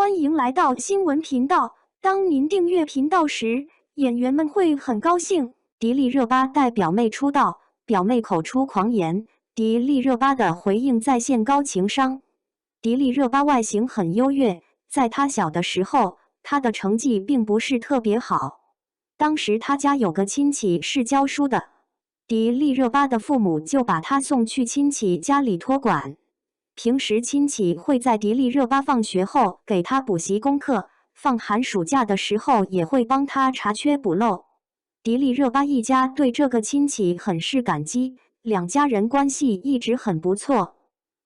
欢迎来到新闻频道。当您订阅频道时，演员们会很高兴。迪丽热巴带表妹出道，表妹口出狂言，迪丽热巴的回应再现高情商。迪丽热巴外形很优越，在她小的时候，她的成绩并不是特别好。当时她家有个亲戚是教书的，迪丽热巴的父母就把她送去亲戚家里托管。平时亲戚会在迪丽热巴放学后给她补习功课，放寒暑假的时候也会帮她查缺补漏。迪丽热巴一家对这个亲戚很是感激，两家人关系一直很不错。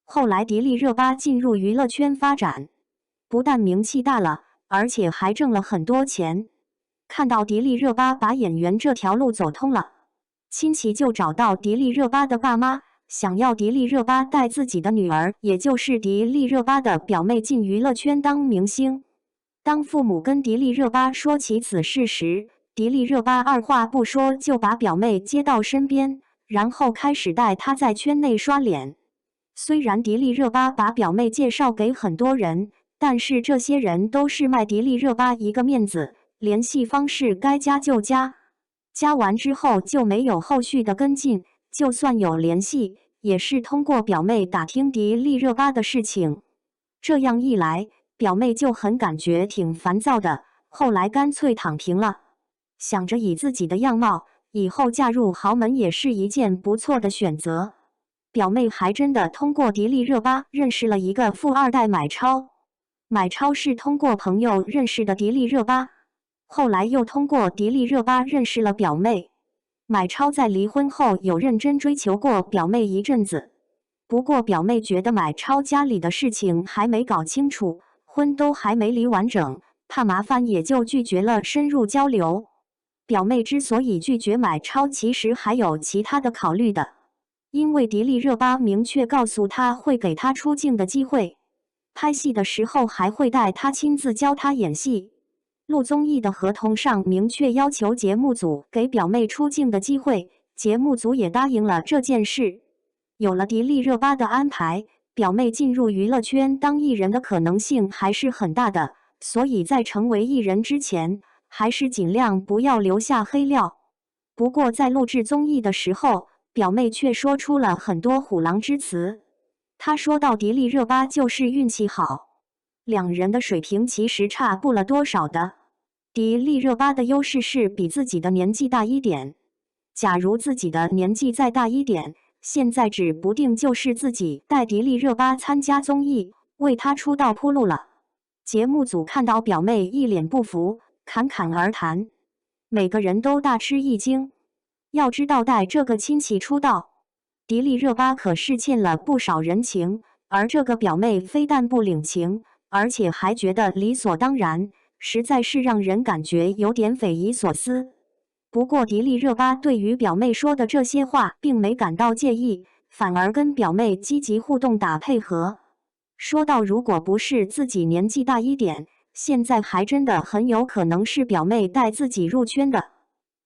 后来迪丽热巴进入娱乐圈发展，不但名气大了，而且还挣了很多钱。看到迪丽热巴把演员这条路走通了，亲戚就找到迪丽热巴的爸妈，想要迪丽热巴带自己的女儿，也就是迪丽热巴的表妹进娱乐圈当明星。当父母跟迪丽热巴说起此事时，迪丽热巴二话不说就把表妹接到身边，然后开始带她在圈内刷脸。虽然迪丽热巴把表妹介绍给很多人，但是这些人都是卖迪丽热巴一个面子，联系方式该加就加，加完之后就没有后续的跟进，就算有联系，也是通过表妹打听迪丽热巴的事情。这样一来，表妹就很感觉挺烦躁的，后来干脆躺平了，想着以自己的样貌，以后嫁入豪门也是一件不错的选择。表妹还真的通过迪丽热巴认识了一个富二代买超，买超是通过朋友认识的迪丽热巴，后来又通过迪丽热巴认识了表妹。买超在离婚后有认真追求过表妹一阵子，不过表妹觉得买超家里的事情还没搞清楚，婚都还没离完整，怕麻烦，也就拒绝了深入交流。表妹之所以拒绝买超，其实还有其他的考虑的，因为迪丽热巴明确告诉她会给她出镜的机会，拍戏的时候还会带她亲自教她演戏。录综艺的合同上明确要求节目组给表妹出镜的机会，节目组也答应了这件事。有了迪丽热巴的安排，表妹进入娱乐圈当艺人的可能性还是很大的，所以在成为艺人之前，还是尽量不要留下黑料。不过在录制综艺的时候，表妹却说出了很多虎狼之词。她说到迪丽热巴就是运气好，两人的水平其实差不了多少的。迪丽热巴的优势是比自己的年纪大一点，假如自己的年纪再大一点，现在指不定就是自己带迪丽热巴参加综艺，为她出道铺路了。节目组看到表妹一脸不服，侃侃而谈，每个人都大吃一惊。要知道带这个亲戚出道，迪丽热巴可是欠了不少人情，而这个表妹非但不领情，而且还觉得理所当然，实在是让人感觉有点匪夷所思。不过迪丽热巴对于表妹说的这些话并没感到介意，反而跟表妹积极互动打配合，说到如果不是自己年纪大一点，现在还真的很有可能是表妹带自己入圈的。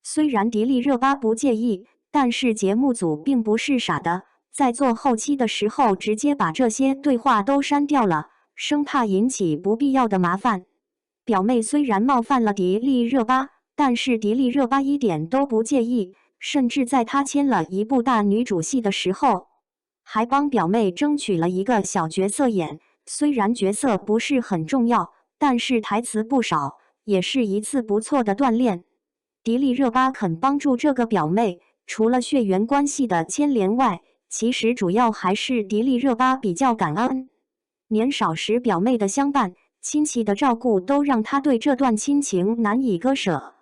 虽然迪丽热巴不介意，但是节目组并不是傻的，在做后期的时候直接把这些对话都删掉了，生怕引起不必要的麻烦。表妹虽然冒犯了迪丽热巴，但是迪丽热巴一点都不介意，甚至在她签了一部大女主戏的时候，还帮表妹争取了一个小角色演。虽然角色不是很重要，但是台词不少，也是一次不错的锻炼。迪丽热巴肯帮助这个表妹，除了血缘关系的牵连外，其实主要还是迪丽热巴比较感恩。年少时表妹的相伴，亲戚的照顾，都让她对这段亲情难以割舍。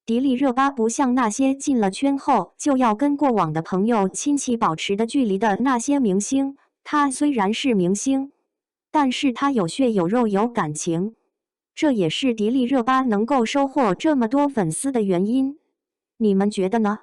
迪丽热巴不像那些进了圈后就要跟过往的朋友亲戚保持的距离的那些明星，她虽然是明星，但是她有血有肉有感情，这也是迪丽热巴能够收获这么多粉丝的原因。你们觉得呢？